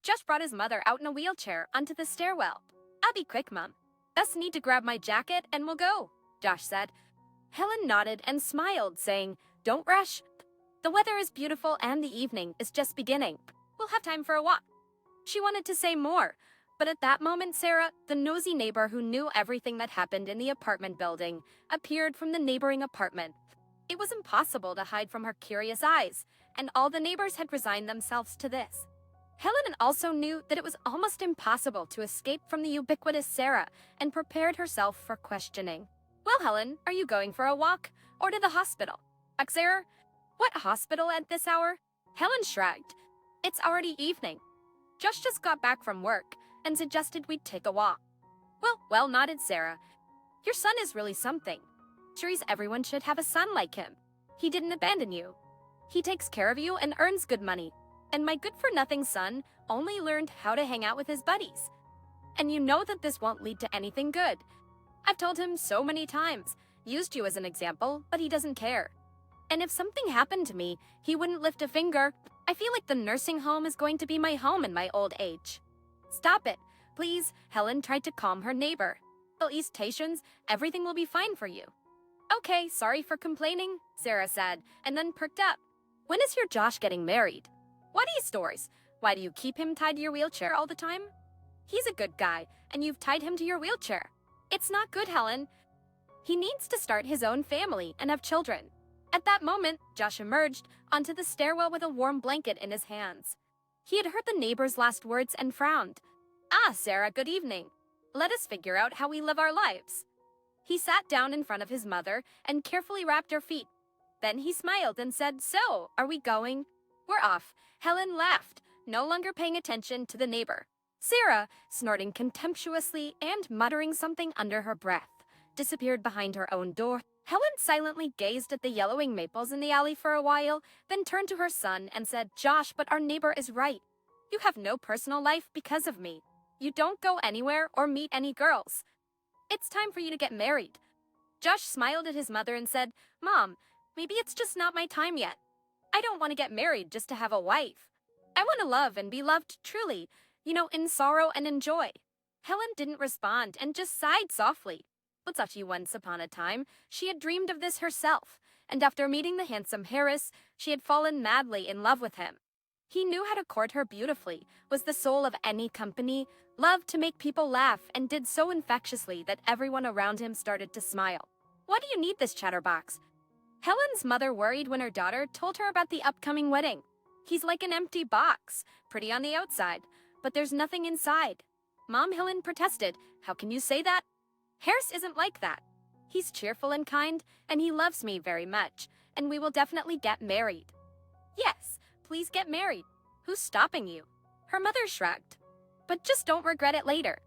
Josh brought his mother out in a wheelchair onto the stairwell. "I'll be quick, Mom. Just need to grab my jacket and we'll go," Josh said. Helen nodded and smiled, saying, "Don't rush. The weather is beautiful and the evening is just beginning. We'll have time for a walk." She wanted to say more, but at that moment Sarah, the nosy neighbor who knew everything that happened in the apartment building, appeared from the neighboring apartment. It was impossible to hide from her curious eyes, and all the neighbors had resigned themselves to this. Helen also knew that it was almost impossible to escape from the ubiquitous Sarah and prepared herself for questioning. "Well, Helen, are you going for a walk or to the hospital?" asked Sarah. "What hospital at this hour?" Helen shrugged. "It's already evening. Josh just got back from work and suggested we'd take a walk." Well, nodded Sarah. "Your son is really something. Sure, everyone should have a son like him. He didn't abandon you. He takes care of you and earns good money. And my good-for-nothing son only learned how to hang out with his buddies. And you know that this won't lead to anything good. I've told him so many times, used you as an example, but he doesn't care. And if something happened to me, he wouldn't lift a finger. I feel like the nursing home is going to be my home in my old age." "Stop it, please," Helen tried to calm her neighbor. "Well, East Tations, everything will be fine for you." "Okay, sorry for complaining," Sarah said, and then perked up. "When is your Josh getting married? What are you stories? Why do you keep him tied to your wheelchair all the time? He's a good guy, and you've tied him to your wheelchair. It's not good, Helen. He needs to start his own family and have children." At that moment, Josh emerged onto the stairwell with a warm blanket in his hands. He had heard the neighbor's last words and frowned. "Ah, Sarah, good evening. Let us figure out how we live our lives." He sat down in front of his mother and carefully wrapped her feet. Then he smiled and said, "So, are we going?" "We're off." Helen laughed, no longer paying attention to the neighbor. Sarah, snorting contemptuously and muttering something under her breath, disappeared behind her own door. Helen silently gazed at the yellowing maples in the alley for a while, then turned to her son and said, "Josh, but our neighbor is right. You have no personal life because of me. You don't go anywhere or meet any girls. It's time for you to get married." Josh smiled at his mother and said, "Mom, maybe it's just not my time yet. I don't want to get married just to have a wife. I want to love and be loved truly, in sorrow and in joy." Helen didn't respond and just sighed softly. But such once upon a time, she had dreamed of this herself, and after meeting the handsome Harris, she had fallen madly in love with him. He knew how to court her beautifully, was the soul of any company, loved to make people laugh, and did so infectiously that everyone around him started to smile. "Why do you need this chatterbox?" Helen's mother worried when her daughter told her about the upcoming wedding. "He's like an empty box, pretty on the outside, but there's nothing inside." "Mom," Helen protested, "how can you say that? Harris isn't like that. He's cheerful and kind, and he loves me very much, and we will definitely get married." "Yes, please get married. Who's stopping you?" Her mother shrugged. "But just don't regret it later.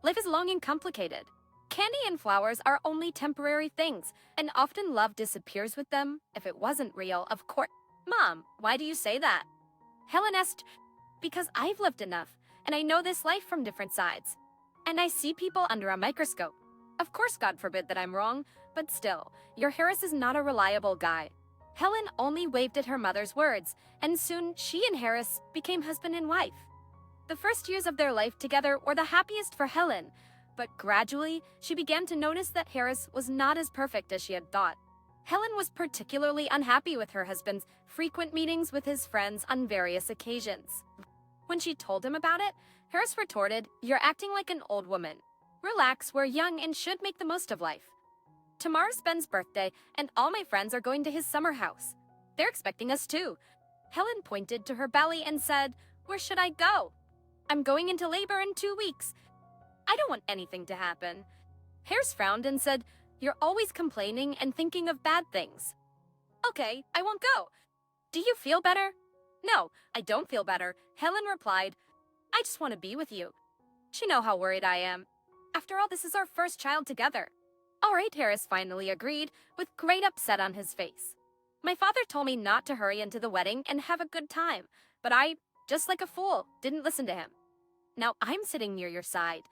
Life is long and complicated. Candy and flowers are only temporary things, and often love disappears with them, if it wasn't real, of course." "Mom, why do you say that?" Helen asked. "Because I've lived enough, and I know this life from different sides. And I see people under a microscope. Of course, God forbid that I'm wrong, but still, your Harris is not a reliable guy." Helen only waved at her mother's words, and soon she and Harris became husband and wife. The first years of their life together were the happiest for Helen, but gradually she began to notice that Harris was not as perfect as she had thought. Helen was particularly unhappy with her husband's frequent meetings with his friends on various occasions. When she told him about it, Harris retorted, "You're acting like an old woman. Relax, we're young and should make the most of life. Tomorrow's Ben's birthday, and all my friends are going to his summer house. They're expecting us too." Helen pointed to her belly and said, "Where should I go? I'm going into labor in 2 weeks. I don't want anything to happen." Harris frowned and said, "You're always complaining and thinking of bad things." "Okay, I won't go. Do you feel better?" "No, I don't feel better," Helen replied. "I just want to be with you. You know how worried I am. After all, this is our first child together." "All right," Harris finally agreed, with great upset on his face. "My father told me not to hurry into the wedding and have a good time, but I, just like a fool, didn't listen to him. Now I'm sitting near your side."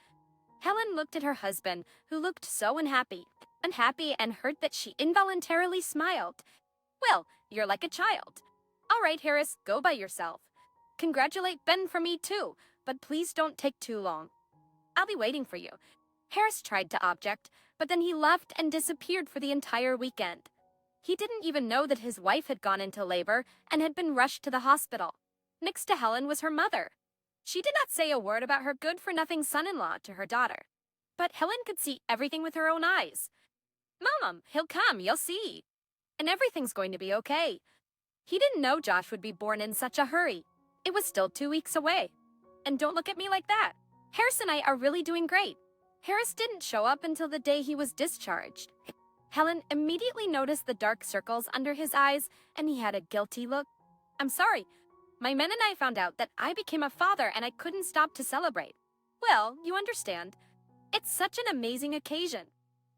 Helen looked at her husband, who looked so unhappy and heard that she involuntarily smiled. "Well, you're like a child. All right, Harris, go by yourself. congratulate Ben for me too, but please don't take too long. I'll be waiting for you. Harris tried to object, but then he left and disappeared for the entire weekend. He didn't even know that his wife had gone into labor and had been rushed to the hospital. Next to Helen was her mother. She did not say a word about her good-for-nothing son-in-law to her daughter. But Helen could see everything with her own eyes. Mom, he'll come, you'll see. And everything's going to be okay. He didn't know Josh would be born in such a hurry. It was still 2 weeks away. And don't look at me like that. Harris and I are really doing great. Harris didn't show up until the day he was discharged. Helen immediately noticed the dark circles under his eyes, and he had a guilty look. I'm sorry. My men and I found out that I became a father and I couldn't stop to celebrate. Well, you understand. It's such an amazing occasion.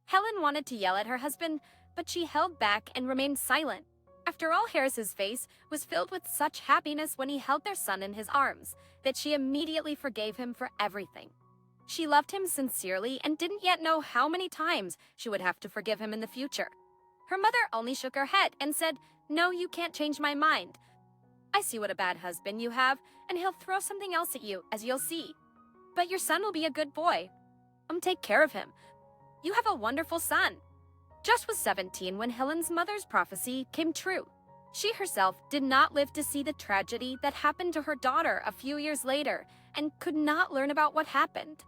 Helen wanted to yell at her husband, but she held back and remained silent. After all, Harris's face was filled with such happiness when he held their son in his arms that she immediately forgave him for everything. She loved him sincerely and didn't yet know how many times she would have to forgive him in the future. Her mother only shook her head and said, "No, you can't change my mind. I see what a bad husband you have, and he'll throw something else at you, as you'll see. But your son will be a good boy. Take care of him. You have a wonderful son." Josh was 17 when Helen's mother's prophecy came true. She herself did not live to see the tragedy that happened to her daughter a few years later and could not learn about what happened.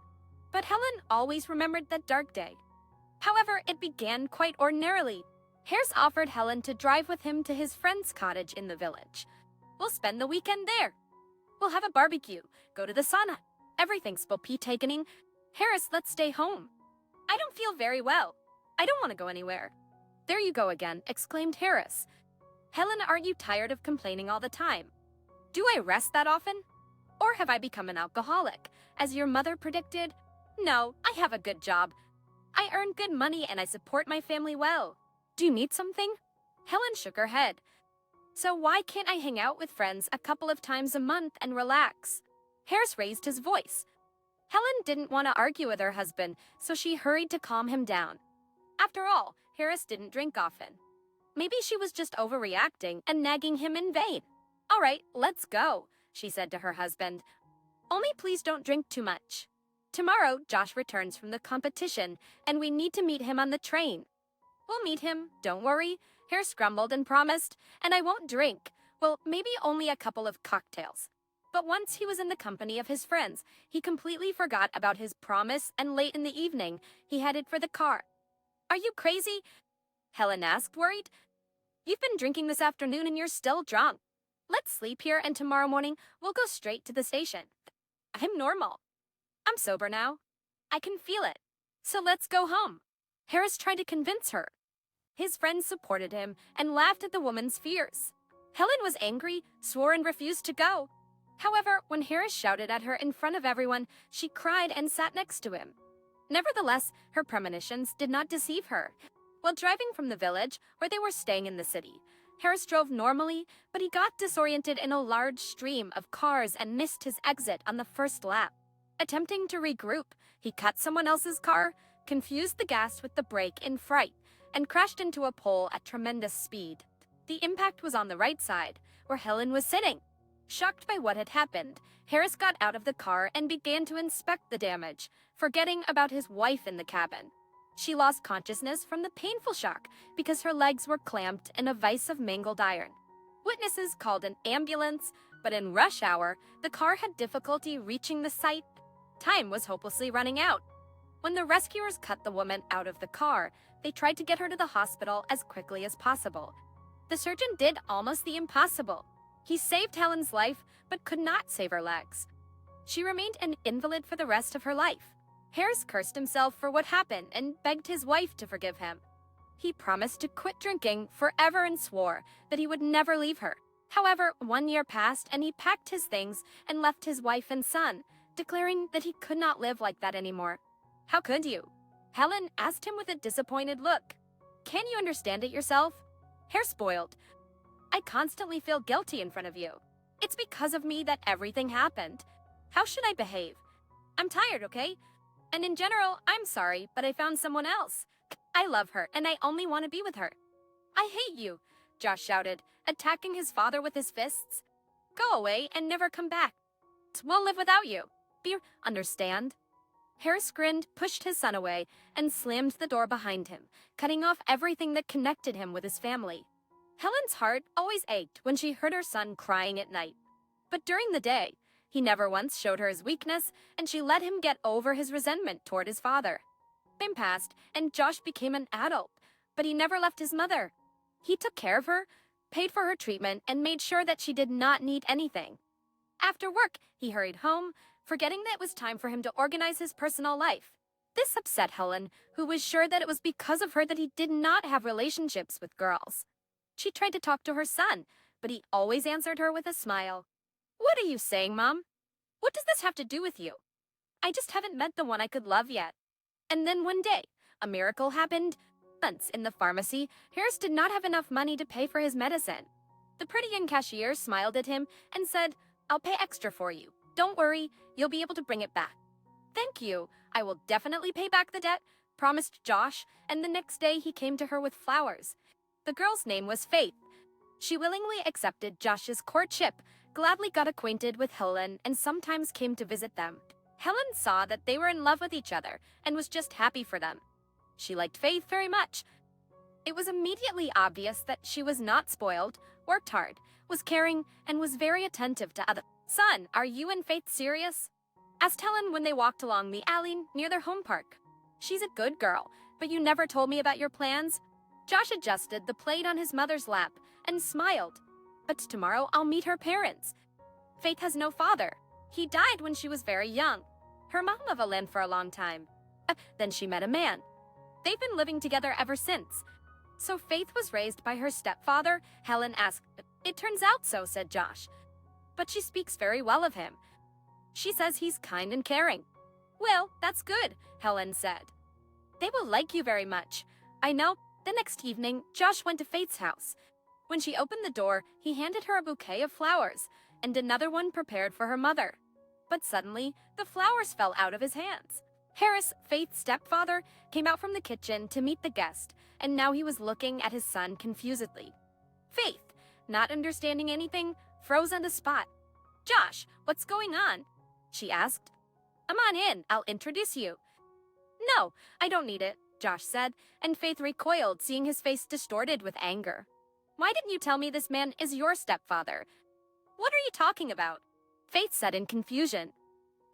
But Helen always remembered that dark day. However, it began quite ordinarily. Harris offered Helen to drive with him to his friend's cottage in the village. We'll spend the weekend there. We'll have a barbecue, go to the sauna. Everything's will be takening. Harris, let's stay home. I don't feel very well. I don't want to go anywhere. There you go again, exclaimed Harris. Helen, aren't you tired of complaining all the time? Do I rest that often? Or have I become an alcoholic, as your mother predicted? No, I have a good job. I earn good money and I support my family well. Do you need something? Helen shook her head. So why can't I hang out with friends a couple of times a month and relax? Harris raised his voice. Helen didn't want to argue with her husband, so she hurried to calm him down. After all, Harris didn't drink often. Maybe she was just overreacting and nagging him in vain. All right, let's go, she said to her husband. Only please don't drink too much. Tomorrow, Josh returns from the competition, and we need to meet him on the train. We'll meet him, don't worry, Harris grumbled and promised, and I won't drink. Well, maybe only a couple of cocktails. But once he was in the company of his friends, he completely forgot about his promise, and late in the evening, he headed for the car. Are you crazy? Helen asked, worried. You've been drinking this afternoon and you're still drunk. Let's sleep here and tomorrow morning we'll go straight to the station. I'm normal. I'm sober now. I can feel it. So let's go home. Harris tried to convince her. His friends supported him and laughed at the woman's fears. Helen was angry, swore and refused to go. However, when Harris shouted at her in front of everyone, she cried and sat next to him. Nevertheless, her premonitions did not deceive her. While driving from the village, where they were staying in the city, Harris drove normally, but he got disoriented in a large stream of cars and missed his exit on the first lap. Attempting to regroup, he cut someone else's car, confused the gas with the brake in fright, and crashed into a pole at tremendous speed. The impact was on the right side, where Helen was sitting. Shocked by what had happened, Harris got out of the car and began to inspect the damage, forgetting about his wife in the cabin. She lost consciousness from the painful shock because her legs were clamped in a vise of mangled iron. Witnesses called an ambulance, but in rush hour, the car had difficulty reaching the site. Time was hopelessly running out. When the rescuers cut the woman out of the car, they tried to get her to the hospital as quickly as possible. The surgeon did almost the impossible. He saved Helen's life, but could not save her legs. She remained an invalid for the rest of her life. Harris cursed himself for what happened and begged his wife to forgive him. He promised to quit drinking forever and swore that he would never leave her. However, 1 year passed and he packed his things and left his wife and son, declaring that he could not live like that anymore. How could you? Helen asked him with a disappointed look. Can you understand it yourself? Harris spoiled. I constantly feel guilty in front of you. It's because of me that everything happened. How should I behave? I'm tired, okay? And in general, I'm sorry, but I found someone else. I love her, and I only want to be with her. I hate you, Josh shouted, attacking his father with his fists. Go away and never come back. We'll live without you. Be understand? Harris grinned, pushed his son away, and slammed the door behind him, cutting off everything that connected him with his family. Helen's heart always ached when she heard her son crying at night. But during the day, he never once showed her his weakness, and she let him get over his resentment toward his father. Time passed, and Josh became an adult, but he never left his mother. He took care of her, paid for her treatment, and made sure that she did not need anything. After work, he hurried home, forgetting that it was time for him to organize his personal life. This upset Helen, who was sure that it was because of her that he did not have relationships with girls. She tried to talk to her son, but he always answered her with a smile. What are you saying, Mom? What does this have to do with you? I just haven't met the one I could love yet. And then one day, a miracle happened. Once in the pharmacy, Harris did not have enough money to pay for his medicine. The pretty young cashier smiled at him and said, I'll pay extra for you. Don't worry, you'll be able to bring it back. Thank you. I will definitely pay back the debt, promised Josh, and the next day he came to her with flowers. The girl's name was Faith. She willingly accepted Josh's courtship, gladly got acquainted with Helen, and sometimes came to visit them. Helen saw that they were in love with each other and was just happy for them. She liked Faith very much. It was immediately obvious that she was not spoiled, worked hard, was caring, and was very attentive to others. Son, are you and Faith serious? Asked Helen when they walked along the alley near their home park. She's a good girl, but you never told me about your plans. Josh adjusted the plate on his mother's lap and smiled. But tomorrow I'll meet her parents. Faith has no father. He died when she was very young. Her mom lived alone for a long time. Then she met a man. They've been living together ever since. So Faith was raised by her stepfather, Helen asked. It turns out so, said Josh. But she speaks very well of him. She says he's kind and caring. Well, that's good, Helen said. They will like you very much. I know. The next evening, Josh went to Faith's house. When she opened the door, he handed her a bouquet of flowers and another one prepared for her mother. But suddenly, the flowers fell out of his hands. Harris, Faith's stepfather, came out from the kitchen to meet the guest, and now he was looking at his son confusedly. Faith, not understanding anything, froze on the spot. Josh, what's going on? She asked. Come on in, I'll introduce you. No, I don't need it, Josh said, and Faith recoiled, seeing his face distorted with anger. Why didn't you tell me this man is your stepfather? What are you talking about? Faith said in confusion.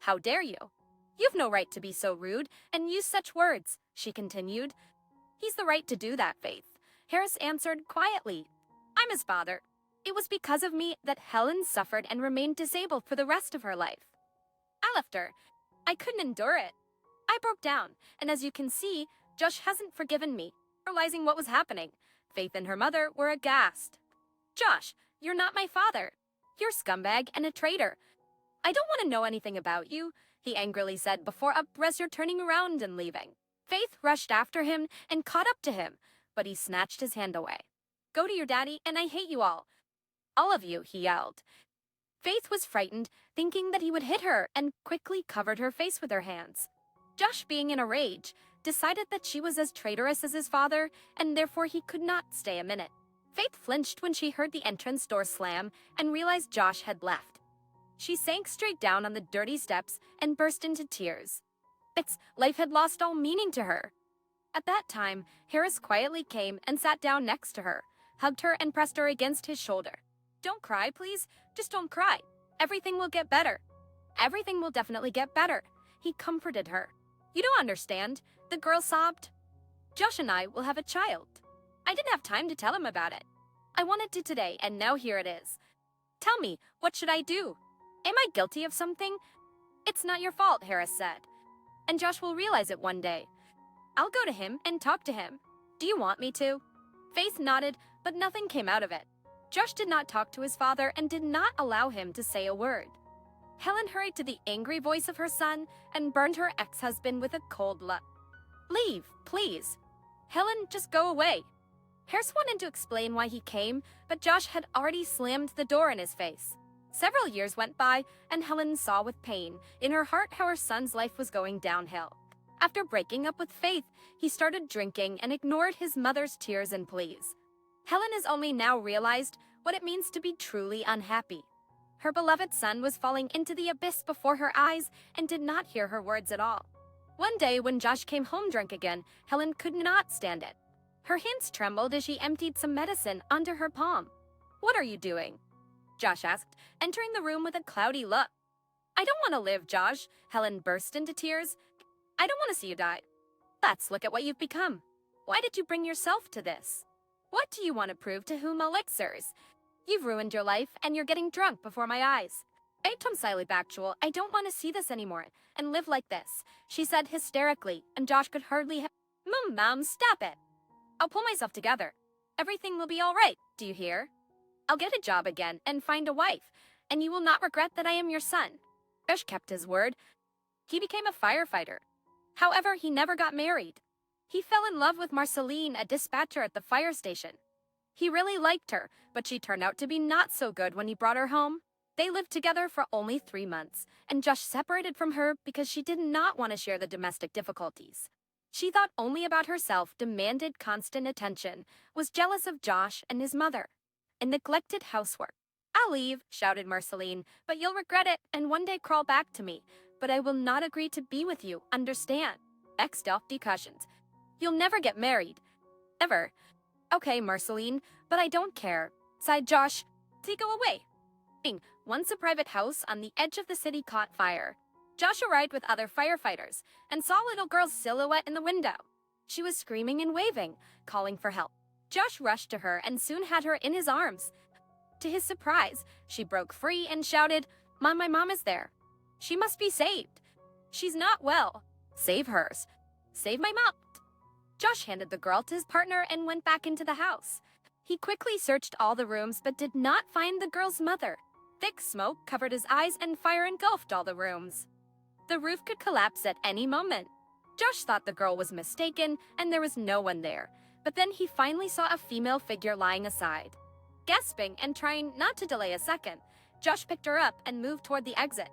How dare you? You've no right to be so rude and use such words, she continued. He's the right to do that, Faith, Harris answered quietly. I'm his father. It was because of me that Helen suffered and remained disabled for the rest of her life. I left her. I couldn't endure it. I broke down, and as you can see, Josh hasn't forgiven me. Realizing what was happening, Faith and her mother were aghast. Josh, you're not my father. You're a scumbag and a traitor. I don't want to know anything about you, he angrily said before Upressor turning around and leaving. Faith rushed after him and caught up to him, but he snatched his hand away. Go to your daddy, and I hate you all. All of you, he yelled. Faith was frightened, thinking that he would hit her, and quickly covered her face with her hands. Josh, being in a rage, decided that she was as traitorous as his father, and therefore he could not stay a minute. Faith flinched when she heard the entrance door slam and realized Josh had left. She sank straight down on the dirty steps and burst into tears. Life had lost all meaning to her. At that time, Harris quietly came and sat down next to her, hugged her and pressed her against his shoulder. Don't cry, please. Just don't cry. Everything will get better. Everything will definitely get better. He comforted her. You don't understand, the girl sobbed. Josh and I will have a child. I didn't have time to tell him about it. I wanted to today, and now here it is. Tell me, what should I do? Am I guilty of something? It's not your fault, Harris said. And Josh will realize it one day. I'll go to him and talk to him. Do you want me to? Faith nodded, but nothing came out of it. Josh did not talk to his father and did not allow him to say a word. Helen hurried to the angry voice of her son and burned her ex-husband with a cold look. Leave, please. Helen, just go away. Harris wanted to explain why he came, but Josh had already slammed the door in his face. Several years went by, and Helen saw with pain in her heart how her son's life was going downhill. After breaking up with Faith, he started drinking and ignored his mother's tears and pleas. Helen has only now realized what it means to be truly unhappy. Her beloved son was falling into the abyss before her eyes and did not hear her words at all. One day when Josh came home drunk again, Helen could not stand it. Her hands trembled as she emptied some medicine onto her palm. "What are you doing?" Josh asked, entering the room with a cloudy look. "I don't want to live, Josh." Helen burst into tears. "I don't want to see you die. Let's look at what you've become. Why did you bring yourself to this? What do you want to prove to whom elixirs? You've ruined your life, and you're getting drunk before my eyes." "I told Siley Bactual, I don't want to see this anymore and live like this," she said hysterically, and Josh could hardly Mom, stop it. I'll pull myself together. Everything will be all right, do you hear? I'll get a job again and find a wife, and you will not regret that I am your son." Josh kept his word. He became a firefighter. However, he never got married. He fell in love with Marceline, a dispatcher at the fire station. He really liked her, but she turned out to be not so good when he brought her home. They lived together for only 3 months, and Josh separated from her because she did not want to share the domestic difficulties. She thought only about herself, demanded constant attention, was jealous of Josh and his mother, and neglected housework. "I'll leave," shouted Marceline, "but you'll regret it and one day crawl back to me. But I will not agree to be with you, understand?" Ex-Delphi cautioned. "You'll never get married. Ever." "Okay, Marceline, but I don't care," sighed Josh. "So go away." Once a private house on the edge of the city caught fire. Josh arrived with other firefighters and saw a little girl's silhouette in the window. She was screaming and waving, calling for help. Josh rushed to her and soon had her in his arms. To his surprise, she broke free and shouted, "Mom, my mom is there. She must be saved. She's not well. Save hers. Save my mom." Josh handed the girl to his partner and went back into the house. He quickly searched all the rooms but did not find the girl's mother. Thick smoke covered his eyes and fire engulfed all the rooms. The roof could collapse at any moment. Josh thought the girl was mistaken and there was no one there, but then he finally saw a female figure lying aside. Gasping and trying not to delay a second, Josh picked her up and moved toward the exit.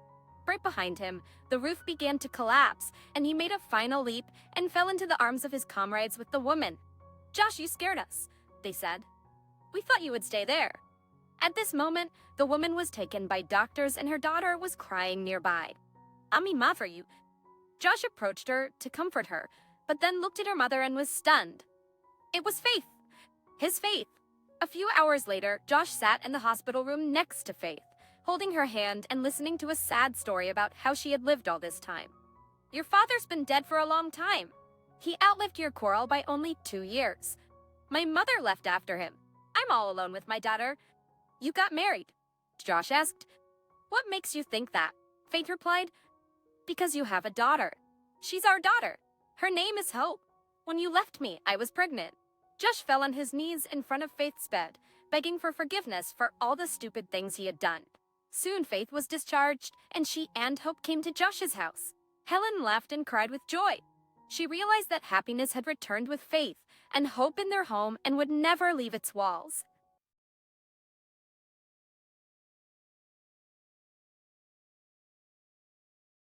Right behind him, the roof began to collapse, and he made a final leap and fell into the arms of his comrades with the woman. "Josh, you scared us," they said. "We thought you would stay there." At this moment, the woman was taken by doctors and her daughter was crying nearby. "Ami ma for you." Josh approached her to comfort her, but then looked at her mother and was stunned. It was Faith. His Faith. A few hours later, Josh sat in the hospital room next to Faith, holding her hand and listening to a sad story about how she had lived all this time. "Your father's been dead for a long time. He outlived your quarrel by only 2 years. My mother left after him. I'm all alone with my daughter. You got married?" Josh asked. "What makes you think that?" Faith replied. "Because you have a daughter. She's our daughter. Her name is Hope. When you left me, I was pregnant." Josh fell on his knees in front of Faith's bed, begging for forgiveness for all the stupid things he had done. Soon Faith was discharged, and she and Hope came to Josh's house. Helen laughed and cried with joy. She realized that happiness had returned with Faith and hope in their home and would never leave its walls.